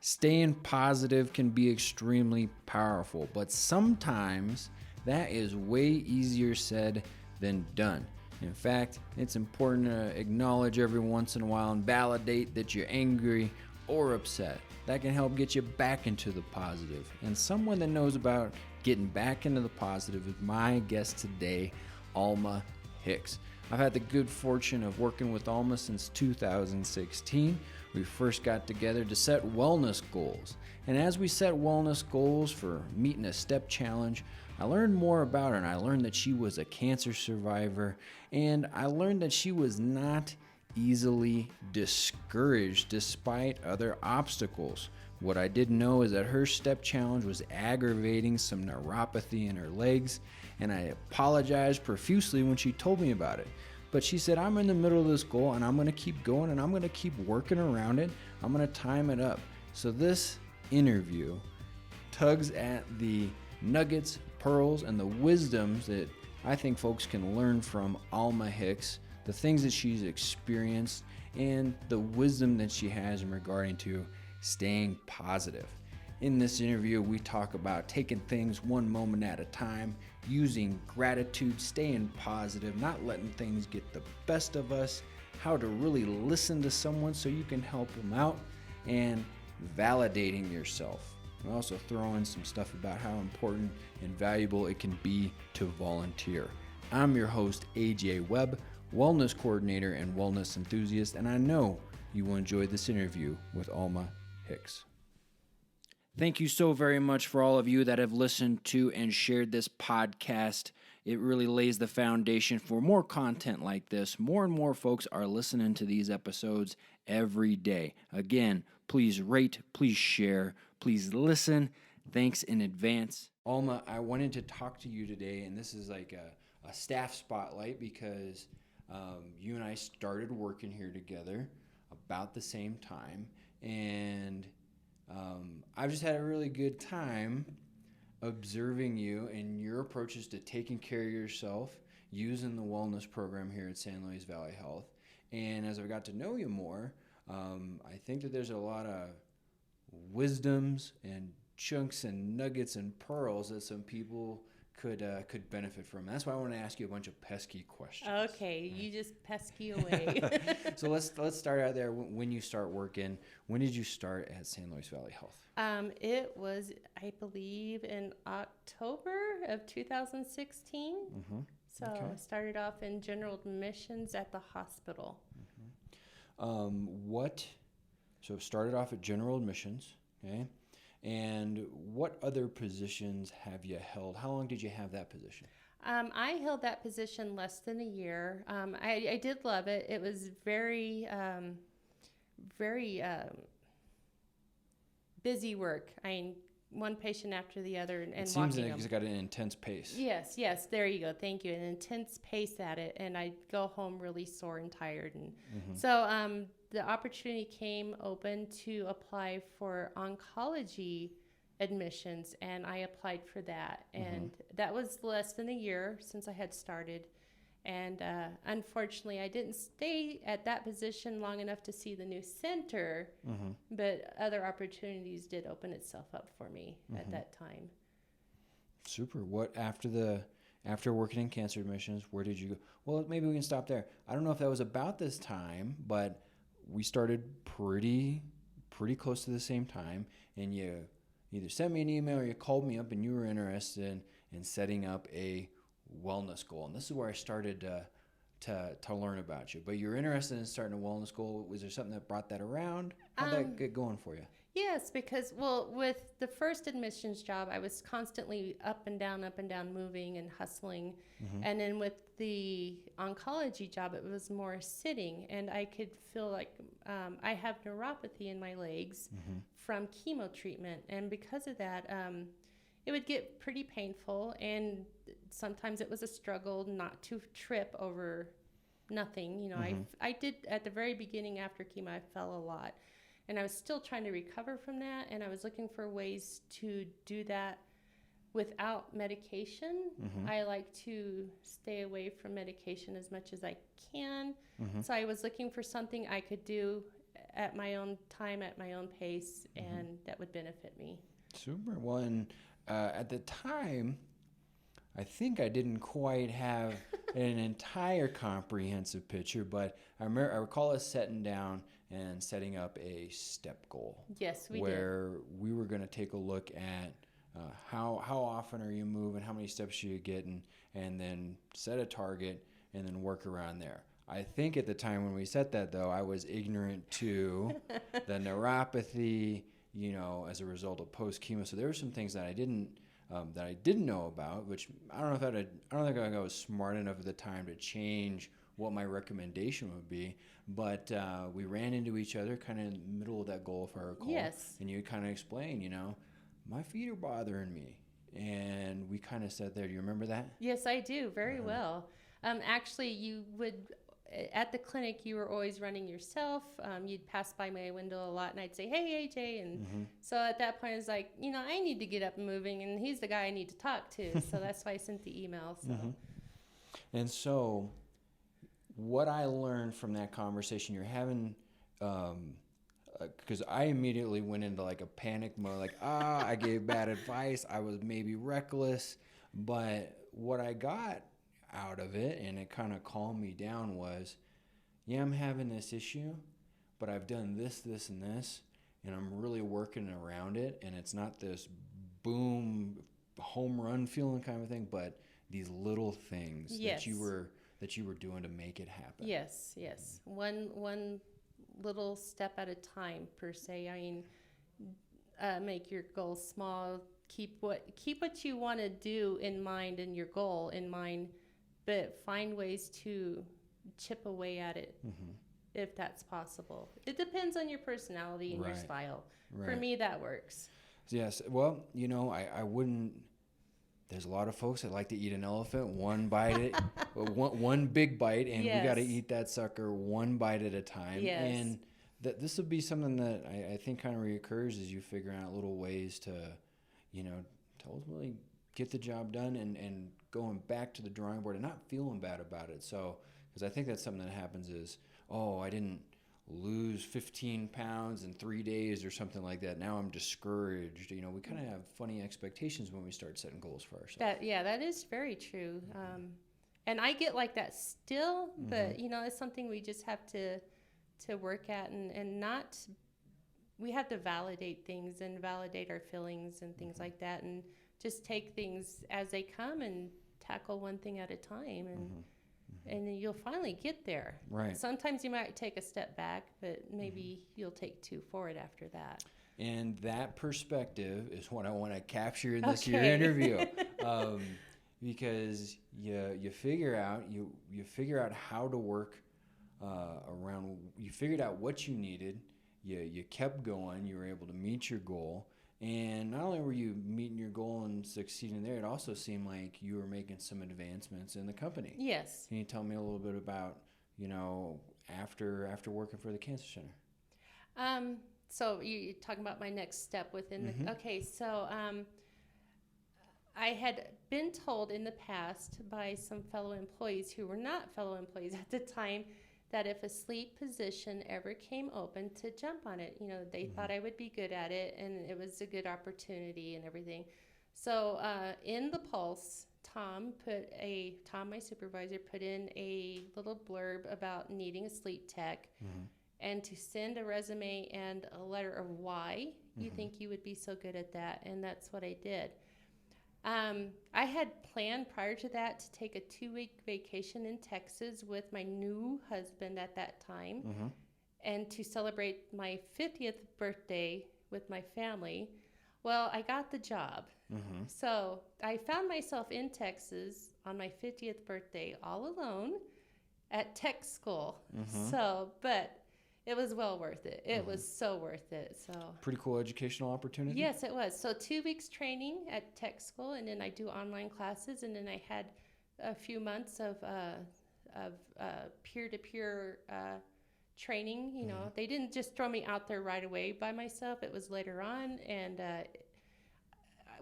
Staying positive can be extremely powerful, but sometimes that is way easier said than done. In fact, it's important to acknowledge every once in a while and validate that you're angry or upset. That can help get you back into the positive. And someone that knows about getting back into the positive is my guest today, Alma Hicks. I've had the good fortune of working with Alma since 2016. We first got together to set wellness goals. And as we set wellness goals for meeting a step challenge, I learned more about her, and I learned that she was a cancer survivor, and I learned that she was not easily discouraged despite other obstacles. What I didn't know is that her step challenge was aggravating some neuropathy in her legs, and I apologized profusely when she told me about it. But she said, I'm in the middle of this goal and I'm going to keep going and I'm going to keep working around it. I'm going to time it up. So this interview tugs at the nuggets, pearls, and the wisdoms that I think folks can learn from Alma Hicks, the things that she's experienced, and the wisdom that she has in regarding to staying positive. In this interview, we talk about taking things one moment at a time, using gratitude, staying positive, not letting things get the best of us, how to really listen to someone so you can help them out, and validating yourself. We also throw in some stuff about how important and valuable it can be to volunteer. I'm your host, AJ Webb, wellness coordinator and wellness enthusiast, and I know you will enjoy this interview with Alma Hicks. Thank you so very much for all of you that have listened to and shared this podcast. It really lays the foundation for more content like this. More and more folks are listening to these episodes every day. Again, please rate, please share, please listen. Thanks in advance. Alma, I wanted to talk to you today, and this is like a staff spotlight because you and I started working here together about the same time, and I've just had a really good time observing you and your approaches to taking care of yourself using the wellness program here at San Luis Valley Health. And as I got to know you more, I think that there's a lot of wisdoms and chunks and nuggets and pearls that some people could benefit from. That's why I want to ask you a bunch of pesky questions. Okay, you just pesky away. So let's start out there. When you start working, when did you start at San Luis Valley Health? It was, I believe, in October of 2016. Mm-hmm. So Okay. I started off in general admissions at the hospital. So started off at general admissions, okay? And what other positions have you held? How long did you have that position? I held that position less than a year. I did love it. It was very busy work. I mean, one patient after the other and It seems walking like it's got an intense pace. Yes, there you go. Thank you. An intense pace at it, and I'd go home really sore and tired. And so the opportunity came open to apply for oncology admissions, and I applied for that. And that was less than a year since I had started. And unfortunately, I didn't stay at that position long enough to see the new center, but other opportunities did open itself up for me at that time. Super. What after working in cancer admissions, where did you go? Well, maybe we can stop there. I don't know if that was about this time, but we started pretty close to the same time, and you either sent me an email or you called me up and you were interested in setting up a wellness goal. And this is where I started to learn about you. But you're interested in starting a wellness goal. Was there something that brought that around? How'd that get going for you? Yes, because, well, with the first admissions job, I was constantly up and down, moving and hustling. And then with the oncology job, it was more sitting. And I could feel like I have neuropathy in my legs from chemo treatment. And because of that, it would get pretty painful. And sometimes it was a struggle not to trip over nothing. You know, I did at the very beginning after chemo, I fell a lot. And I was still trying to recover from that, and I was looking for ways to do that without medication. I like to stay away from medication as much as I can. So I was looking for something I could do at my own time, at my own pace, and that would benefit me. Super. Well, and at the time, I think I didn't quite have an entire comprehensive picture, but I recall us sitting down and setting up a step goal. Yes, we where we were going to take a look at how often are you moving, how many steps you get, and then set a target and then work around there. I think at the time when we set that, though, I was ignorant to the neuropathy, as a result of post-chemo. So there were some things that I didn't know about, which I don't think I was smart enough at the time to change what my recommendation would be. But we ran into each other kind of in the middle of that goal, if I recall. Yes. And you kind of explained, my feet are bothering me. And we kind of sat there. Do you remember that? Yes, I do. Very well. Actually, you would, at the clinic, you were always running yourself. You'd pass by my window a lot, and I'd say, "Hey, AJ." And so at that point, I was like, I need to get up and moving, and he's the guy I need to talk to. So that's why I sent the email. So. And so what I learned from that conversation you're having, because I immediately went into like a panic mode, like, I gave bad advice. I was maybe reckless. But what I got out of it, and it kind of calmed me down, was, I'm having this issue, but I've done this, this, and this, and I'm really working around it. And it's not this boom, home run feeling kind of thing, but these little things that you were doing to make it happen. Yes. One little step at a time, per se. I mean, make your goals small. Keep what you want to do in mind and your goal in mind, but find ways to chip away at it if that's possible. It depends on your personality and your style. Right. For me, that works. Yes. Well, I wouldn't. There's a lot of folks that like to eat an elephant one bite, one big bite, and we got to eat that sucker one bite at a time. Yes. And this would be something that I think kind of reoccurs as you figure out little ways to ultimately get the job done and going back to the drawing board and not feeling bad about it. So, because I think that's something that happens is, I didn't lose 15 pounds in 3 days or something like that. Now I'm discouraged. We kind of have funny expectations when we start setting goals for ourselves. That is very true. And I get like that still, but it's something we just have to work at and not, we have to validate things and validate our feelings and things like that, and just take things as they come and tackle one thing at a time, and then you'll finally get there. Right. Sometimes you might take a step back, but maybe you'll take two forward after that. And that perspective is what I want to capture in this your interview, because you figure out how to work around. You figured out what you needed. You kept going. You were able to meet your goal. And not only were you meeting your goal and succeeding there, it also seemed like you were making some advancements in the company. Yes. Can you tell me a little bit about, after working for the Cancer Center? So you're talking about my next step within the... Okay, so I had been told in the past by some fellow employees who were not fellow employees at the time that if a sleep position ever came open, to jump on it. They thought I would be good at it, and it was a good opportunity and everything. So in the Pulse, Tom, my supervisor, put in a little blurb about needing a sleep tech, and to send a resume and a letter of why you think you would be so good at that, and that's what I did. I had planned prior to that to take a 2-week vacation in Texas with my new husband at that time, and to celebrate my 50th birthday with my family. Well, I got the job. So I found myself in Texas on my 50th birthday all alone at tech school. But it was well worth it. It was so worth it. So pretty cool educational opportunity. Yes, it was. So 2 weeks training at tech school, and then I do online classes, and then I had a few months of peer-to-peer training. They didn't just throw me out there right away by myself. It was later on, and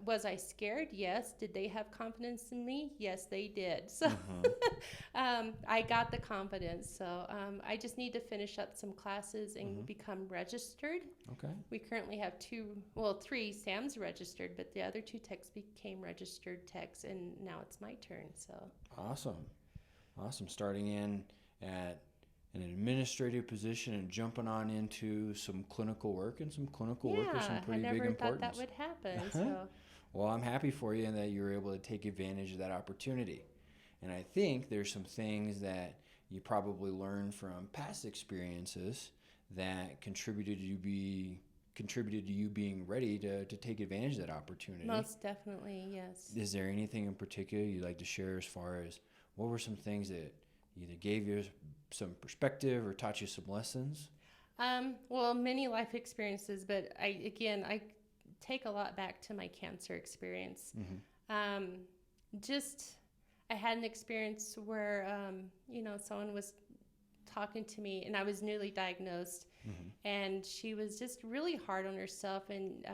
Was I scared? Yes. Did they have confidence in me? Yes, they did. So I got the confidence. So I just need to finish up some classes and become registered. Okay. We currently have three Sam's registered, but the other two techs became registered techs, and now it's my turn. So Awesome. Starting in at an administrative position and jumping on into some clinical work, and some clinical work is some pretty big importance. I never thought that would happen. So. Well, I'm happy for you and that you were able to take advantage of that opportunity. And I think there's some things that you probably learned from past experiences that contributed to you being ready to take advantage of that opportunity. Most definitely, yes. Is there anything in particular you'd like to share as far as what were some things that either gave you some perspective or taught you some lessons? Well, many life experiences, but I take a lot back to my cancer experience. I had an experience where, someone was talking to me, and I was newly diagnosed, and she was just really hard on herself, and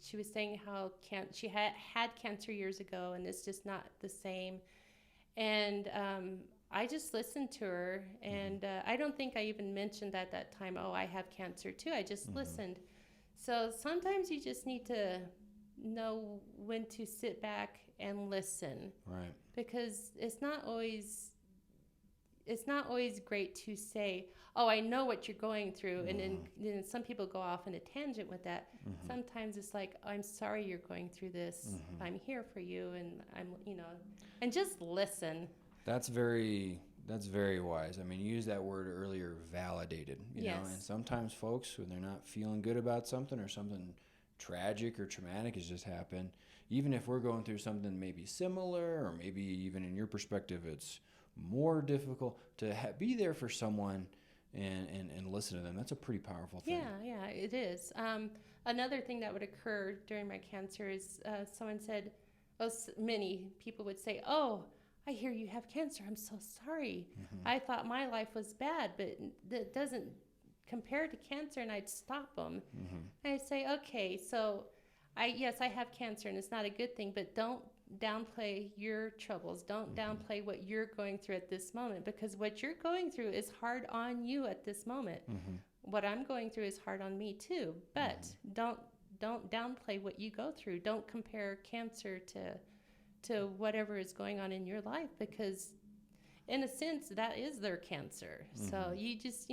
she was saying how she had cancer years ago, and it's just not the same. And I just listened to her, and I don't think I even mentioned at that time, oh, I have cancer too. I just listened. So sometimes you just need to know when to sit back and listen. Right. Because it's not always great to say, oh, I know what you're going through. And then some people go off in a tangent with that. Sometimes it's like, I'm sorry you're going through this. I'm here for you. And and just listen. That's very wise. I mean, you used that word earlier, validated, you know, and sometimes folks, when they're not feeling good about something, or something tragic or traumatic has just happened, even if we're going through something maybe similar, or maybe even in your perspective it's more difficult, to be there for someone and listen to them. That's a pretty powerful thing. Yeah, it is. Another thing that would occur during my cancer is someone said, many people would say, oh, I hear you have cancer. I'm so sorry. I thought my life was bad, but that doesn't compare to cancer. And I'd stop them. I'd say, okay, so I have cancer, and it's not a good thing, but don't downplay your troubles. Don't downplay what you're going through at this moment, because what you're going through is hard on you at this moment. What I'm going through is hard on me too, but don't downplay what you go through. Don't compare cancer to whatever is going on in your life, because in a sense that is their cancer. So you just,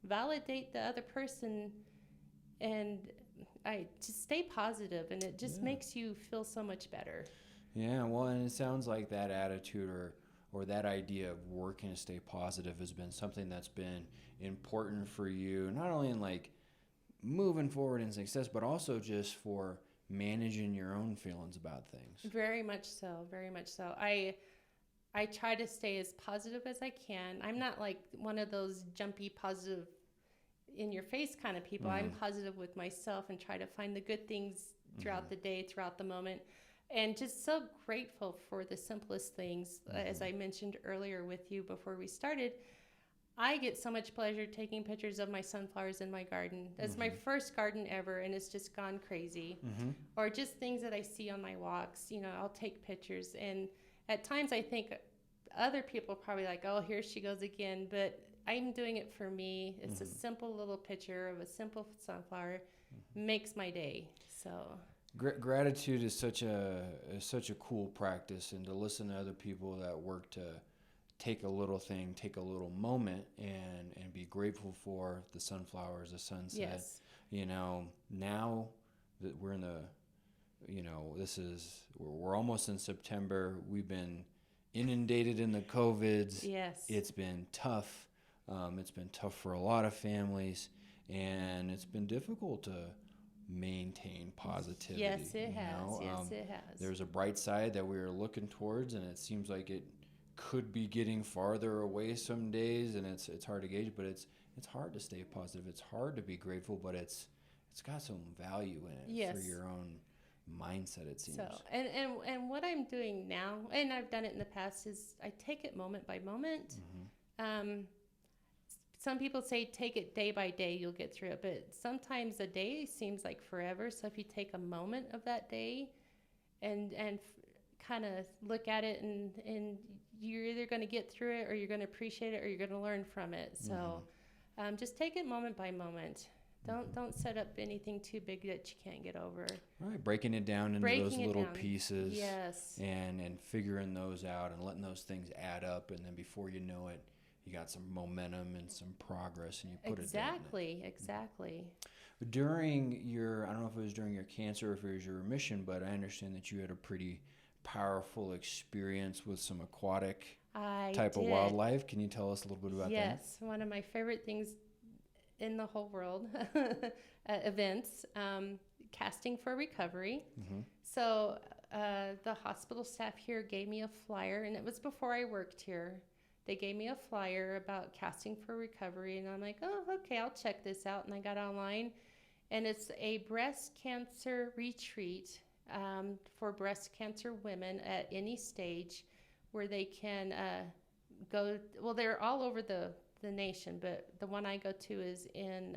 validate the other person, and I just stay positive, and it just makes you feel so much better. Yeah, well, and it sounds like that attitude or that idea of working to stay positive has been something that's been important for you, not only in like moving forward in success, but also just for managing your own feelings about things. Very much so, very much so. I try to stay as positive as I can. I'm not like one of those jumpy, positive, in your face kind of people. I'm positive with myself and try to find the good things throughout the day, throughout the moment. And just so grateful for the simplest things. As I mentioned earlier with you before we started, I get so much pleasure taking pictures of my sunflowers in my garden. It's my first garden ever, and it's just gone crazy. Or just things that I see on my walks. I'll take pictures. And at times I think other people probably like, oh, here she goes again. But I'm doing it for me. It's a simple little picture of a simple sunflower. Makes my day. So gratitude is such a cool practice, and to listen to other people that work to take a little thing, take a little moment, and be grateful for the sunflowers, the sunset. Yes. Now that we're in we're almost in September. We've been inundated in the COVIDs. Yes. It's been tough. It's been tough for a lot of families, and it's been difficult to maintain positivity. Yes, it has. Yes, it has. There's a bright side that we are looking towards, and it seems like it could be getting farther away some days, and it's hard to gauge, but it's hard to stay positive. It's hard to be grateful, but it's got some value in it for your own mindset, it seems. So, and what I'm doing now, and I've done it in the past, is I take it moment by moment. Some people say take it day by day, you'll get through it, but sometimes a day seems like forever. So if you take a moment of that day kind of look at it, and you're either going to get through it, or you're going to appreciate it, or you're going to learn from it. So just take it moment by moment. Don't set up anything too big that you can't get over. Right, breaking it down into those little pieces. Yes. And figuring those out and letting those things add up, and then before you know it, you got some momentum and some progress, and you put it down. Exactly. During your, I don't know if it was during your cancer or if it was your remission, but I understand that you had a pretty powerful experience with some aquatic type of wildlife. Can you tell us a little bit about that? Yes, one of my favorite things in the whole world, events, casting for recovery. So the hospital staff here gave me a flyer, and it was before I worked here. They gave me a flyer about casting for recovery, and I'm like, oh, okay, I'll check this out. And I got online, and it's a breast cancer retreat for breast cancer women at any stage, where they can go. Well, they're all over the nation, but the one I go to is in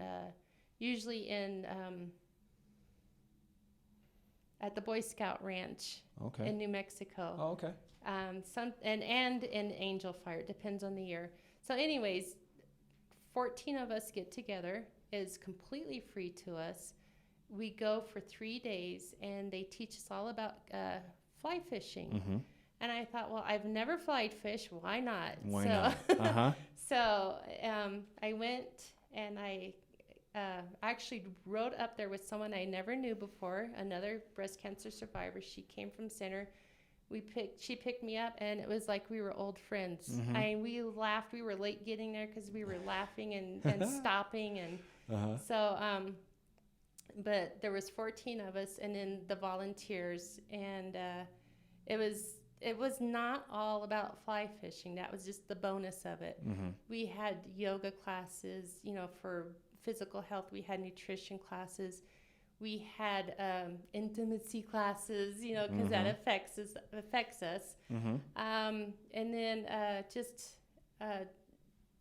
usually in at the Boy Scout Ranch in New Mexico. Oh, okay. And in Angel Fire. It depends on the year. So anyways, 14 of us get together. It's completely free to us. We go for 3 days, and they teach us all about fly fishing. And I thought, well, I've never fly fished. Why not? Why not? So I went, and I actually rode up there with someone I never knew before, another breast cancer survivor. She came from Center. She picked me up, and it was like we were old friends. We laughed. We were late getting there because we were laughing and stopping. And so, but there was 14 of us, and then the volunteers, and it was not all about fly fishing. That was just the bonus of it. We had yoga classes, for physical health. We had nutrition classes. We had intimacy classes, because that affects us. And then just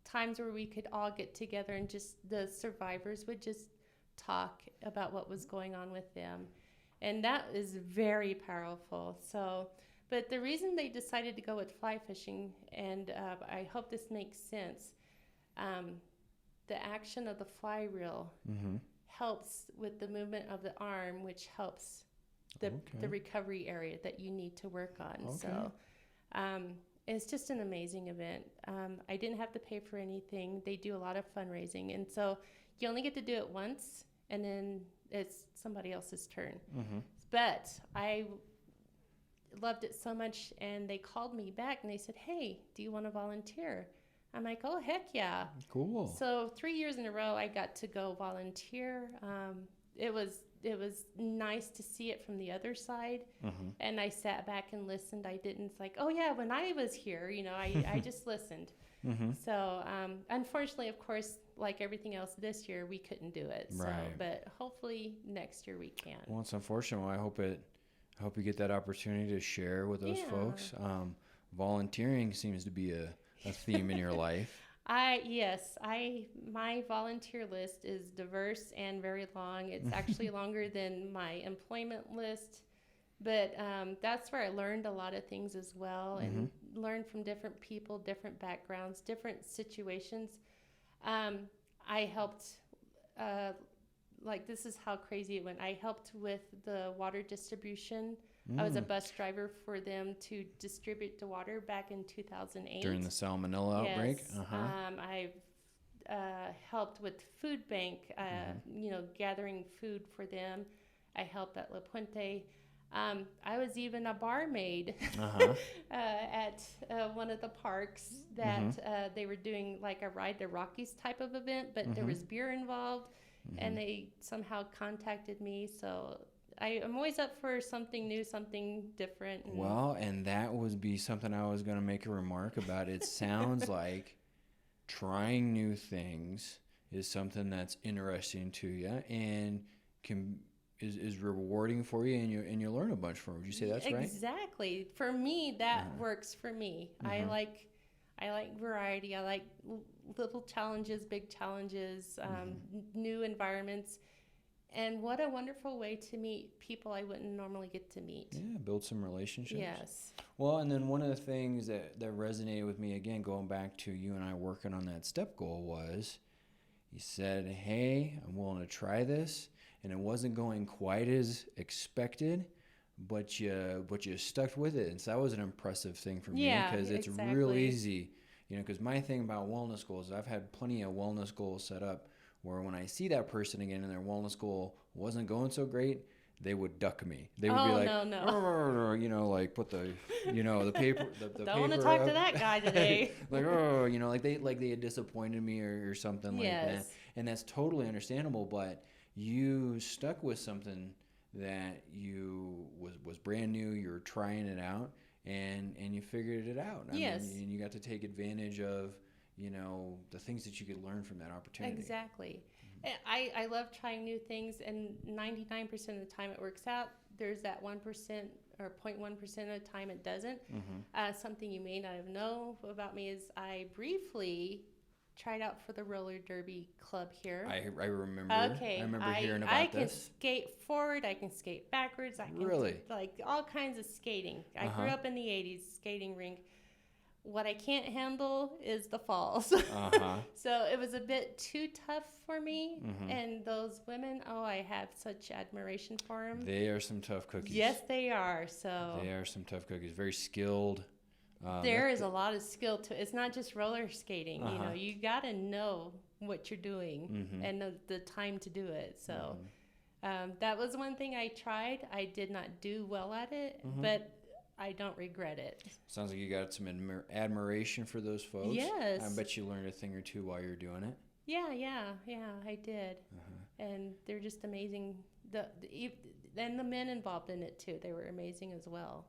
times where we could all get together, and just the survivors would just talk about what was going on with them. And that is very powerful. So, but the reason they decided to go with fly fishing, and I hope this makes sense, the action of the fly reel helps with the movement of the arm, which helps the recovery area that you need to work on. So it's just an amazing event. I didn't have to pay for anything. They do a lot of fundraising. And so you only get to do it once, and then it's somebody else's turn. But I loved it so much, and they called me back, and they said, hey, do you want to volunteer? I'm like, oh, heck yeah. Cool. So 3 years in a row, I got to go volunteer. It was nice to see it from the other side. And I sat back and listened. I didn't like, oh, yeah, when I was here, I just listened. So unfortunately, of course, like everything else this year, we couldn't do it. So, but hopefully next year we can. Well, it's unfortunate. I hope you get that opportunity to share with those folks. Volunteering seems to be a theme in your life. My volunteer list is diverse and very long. It's actually longer than my employment list, but that's where I learned a lot of things as well, and learned from different people, different backgrounds, different situations. I helped, this is how crazy it went. I helped with the water distribution. I was a bus driver for them to distribute the water back in 2008. During the salmonella outbreak? I've helped with food bank, gathering food for them. I helped at La Puente. I was even a barmaid at one of the parks that they were doing like a Ride the Rockies type of event, but there was beer involved, and they somehow contacted me. So I'm always up for something new, something different. And that would be something I was going to make a remark about. It sounds like trying new things is something that's interesting to you and is rewarding for you, and you learn a bunch from it. Would you say that's right? Exactly. For me, that works for me. I like variety. I like little challenges, big challenges, new environments. And what a wonderful way to meet people I wouldn't normally get to meet. Yeah, build some relationships. Yes. Well, and then one of the things that resonated with me, again, going back to you and I working on that step goal, was you said, hey, I'm willing to try this. And it wasn't going quite as expected, but you stuck with it. And so that was an impressive thing for me, because it's real easy. Because my thing about wellness goals, I've had plenty of wellness goals set up where when I see that person again and their wellness goal wasn't going so great, they would duck me. They would be like, no. Like put the, the paper, the Don't paper want to talk up. to that guy today. like they had disappointed me or something like that. And that's totally understandable, but you stuck with something that was brand new. You're trying it out, and you figured it out. I mean, and you got to take advantage of the things that you could learn from that opportunity. Exactly. I love trying new things, and 99% of the time it works out. There's that 1% or 0.1% of the time it doesn't. Something you may not have known about me is I briefly tried out for the roller derby club here. I remember. Okay. I remember hearing about this. I can skate forward. I can skate backwards. I can do, like all kinds of skating. I grew up in the 80s, skating rink. What I can't handle is the falls. So it was a bit too tough for me. And those women, I have such admiration for them. They are some tough cookies. Yes, they are. So they are some tough cookies. Very skilled. There is a lot of skill to it. It's not just roller skating. You got to know what you're doing and the time to do it. So that was one thing I tried. I did not do well at it, but I don't regret it. Sounds like you got some admiration for those folks. Yes. I bet you learned a thing or two while you're doing it. Yeah, I did. And they're just amazing. And the men involved in it too. They were amazing as well.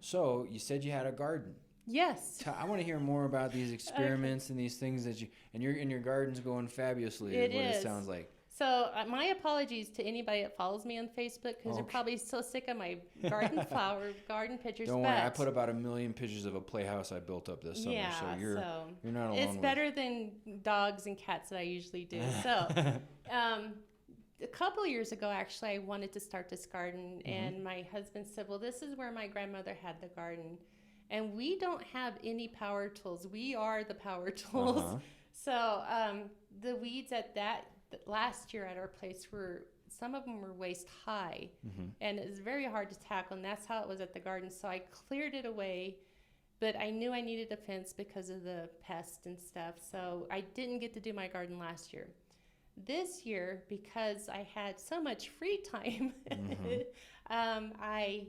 So you said you had a garden. Yes. I want to hear more about these experiments and these things that your garden's going fabulously. It sounds like. So my apologies to anybody that follows me on Facebook, because they're probably so sick of my garden pictures. Don't worry, I put about 1 million pictures of a playhouse I built up this summer, so you're not alone. It's better than dogs and cats that I usually do. So a couple of years ago, actually, I wanted to start this garden, and my husband said, well, this is where my grandmother had the garden, and we don't have any power tools. We are the power tools. So the weeds last year at our place some of them were waist high, and it was very hard to tackle, and that's how it was at the garden. So I cleared it away, but I knew I needed a fence because of the pests and stuff, so I didn't get to do my garden last year. This year, because I had so much free time, I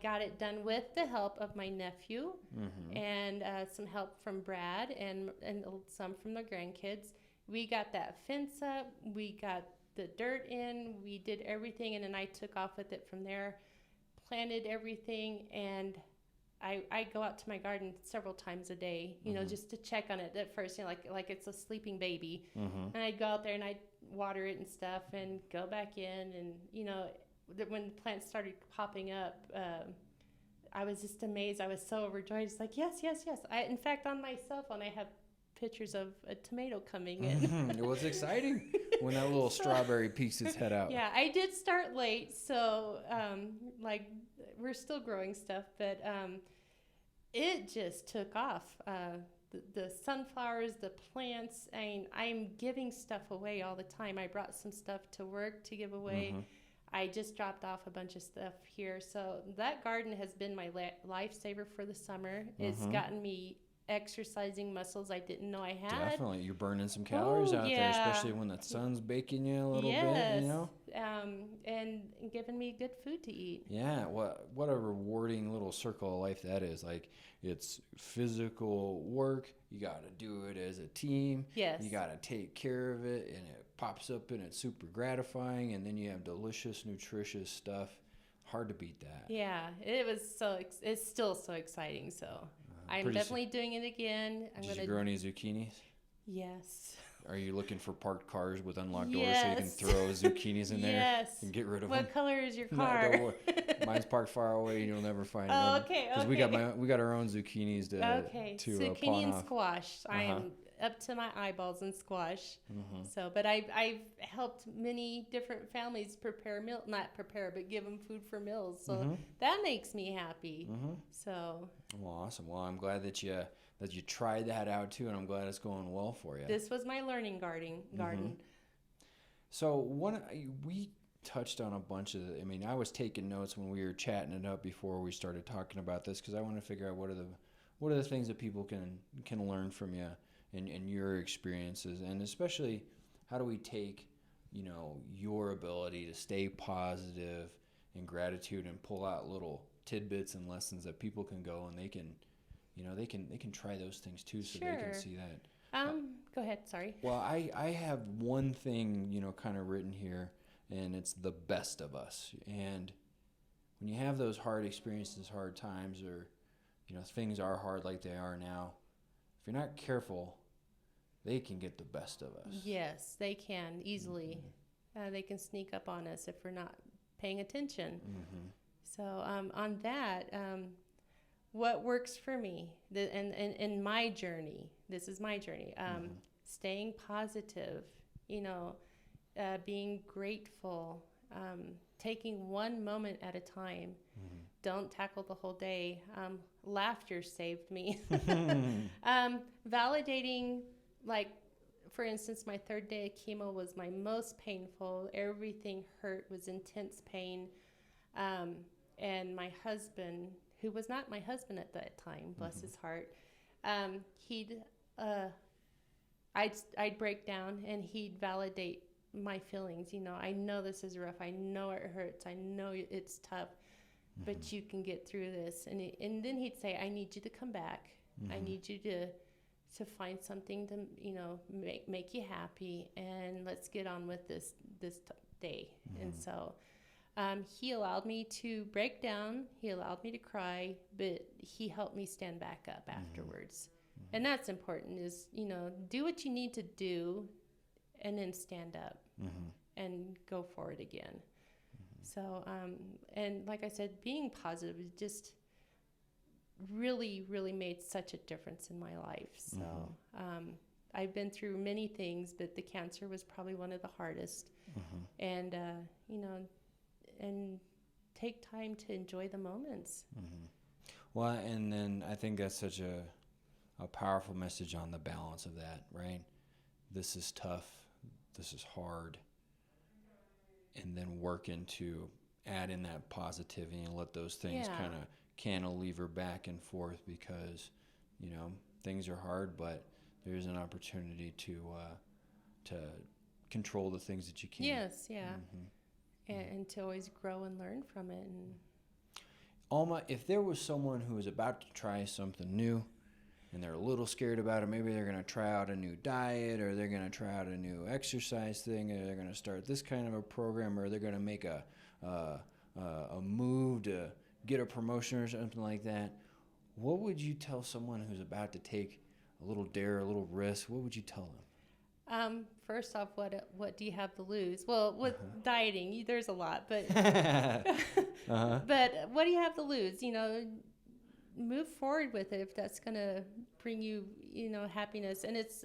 got it done with the help of my nephew and some help from Brad and some from the grandkids. We got that fence up, we got the dirt in, we did everything, and then I took off with it from there, planted everything, and I go out to my garden several times a day, just to check on it at first, like it's a sleeping baby. And I'd go out there and I'd water it and stuff and go back in, and, when the plants started popping up, I was just amazed. I was so overjoyed. It's like, yes. In fact, on my cell phone, I have pictures of a tomato coming in. It was exciting when that little strawberry peeks its head out. Yeah, I did start late, so we're still growing stuff, but it just took off. The sunflowers, the plants, I'm giving stuff away all the time. I brought some stuff to work to give away. I just dropped off a bunch of stuff here. So that garden has been my lifesaver for the summer. It's gotten me exercising muscles I didn't know I had. Definitely. You're burning some calories out there, especially when the sun's baking you a little bit, and giving me good food to eat. Yeah, what a rewarding little circle of life that is. Like, it's physical work. You got to do it as a team. Yes. You got to take care of it, and it pops up, and it's super gratifying, and then you have delicious, nutritious stuff. Hard to beat that. Yeah, it's still so exciting, so... I'm definitely doing it again. Did you grow any zucchinis? Yes. Are you looking for parked cars with unlocked doors so you can throw zucchinis in there and get rid of them? What color is your car? No, don't worry. Mine's parked far away, and you'll never find it. Oh, okay. Because we got our own zucchinis to zucchini pawn and off. squash. I am up to my eyeballs in squash. So, but I've helped many different families not prepare, but give them food for meals. So that makes me happy. So. Well, awesome. Well, I'm glad that you tried that out too, and I'm glad it's going well for you. This was my learning garden. So we touched on a bunch of I was taking notes when we were chatting it up before we started talking about this, because I want to figure out what are the things that people can learn from you and your experiences, and especially how do we take your ability to stay positive and gratitude and pull out little tidbits and lessons that people can go and they can try those things too, so they can see that. Go ahead. Sorry. Well, I have one thing, kind of written here, and it's the best of us. And when you have those hard experiences, hard times, or, things are hard like they are now, if you're not careful, they can get the best of us. Yes, they can easily. They can sneak up on us if we're not paying attention. So on that, what works for me, and in my journey, this is my journey, staying positive, being grateful, taking one moment at a time. Don't tackle the whole day. Laughter saved me. Validating, like, for instance, my third day of chemo was my most painful. Everything hurt, was intense pain. And my husband, who was not my husband at that time, bless his heart, I'd break down and he'd validate my feelings. I know this is rough. I know it hurts. I know it's tough, but you can get through this. And then he'd say, I need you to come back. I need you to find something to, make you happy, and let's get on with this day. And so he allowed me to break down. He allowed me to cry, but he helped me stand back up afterwards. And that's important, is, do what you need to do and then stand up and go forward again. So, and like I said, being positive is just really, really made such a difference in my life. So I've been through many things, but the cancer was probably one of the hardest. And, and take time to enjoy the moments. Well, and then I think that's such a powerful message on the balance of that, right? This is tough. This is hard. And then working to add in that positivity and let those things kind of cantilever back and forth, because, things are hard, but there's an opportunity to control the things that you can. Yes, and to always grow and learn from it. And Alma, if there was someone who was about to try something new and they're a little scared about it, maybe they're going to try out a new diet, or they're going to try out a new exercise thing, or they're going to start this kind of a program, or they're going to make a move to get a promotion or something like that, what would you tell someone who's about to take a little dare, a little risk? What would you tell them? First off, what do you have to lose? Well, with dieting, there's a lot, but but what do you have to lose? Move forward with it if that's going to bring you, happiness. And it's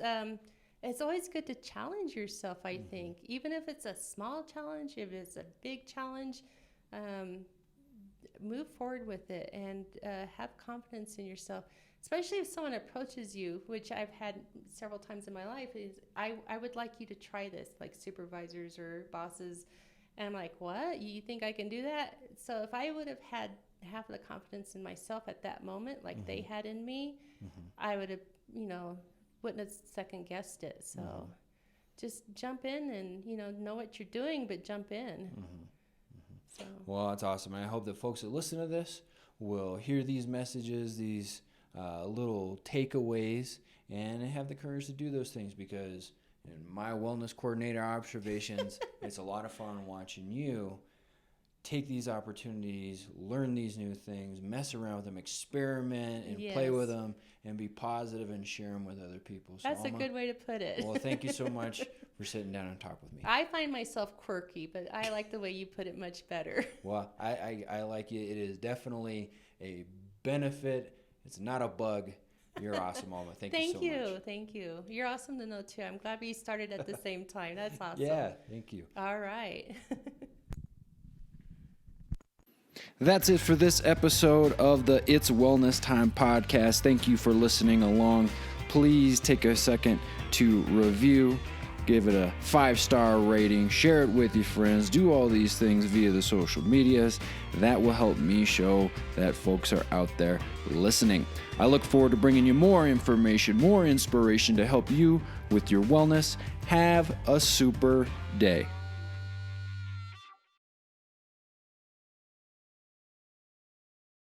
always good to challenge yourself, I think, even if it's a small challenge, if it's a big challenge, move forward with it, and have confidence in yourself. Especially if someone approaches you, which I've had several times in my life, is I would like you to try this, like supervisors or bosses. And I'm like, what? You think I can do that? So if I would have had half of the confidence in myself at that moment, like they had in me, I would have, wouldn't have second guessed it. So just jump in and, know what you're doing, but jump in. So. Well, that's awesome. And I hope that folks that listen to this will hear these messages, these little takeaways, and have the courage to do those things, because in my wellness coordinator observations, it's a lot of fun watching you take these opportunities, learn these new things, mess around with them, experiment and play with them, and be positive and share them with other people. So that's Alma, a good way to put it. Well, thank you so much for sitting down and talk with me. I find myself quirky, but I like the way you put it much better. Well, I like it. It is definitely a benefit. It's not a bug. You're awesome, Alma. Thank you so much. Thank you. You're awesome to know too. I'm glad we started at the same time. That's awesome. Yeah, thank you. All right. That's it for this episode of the It's Wellness Time podcast. Thank you for listening along. Please take a second to review, give it a 5-star rating, share it with your friends, do all these things via the social medias. That will help me show that folks are out there listening. I look forward to bringing you more information, more inspiration to help you with your wellness. Have a super day.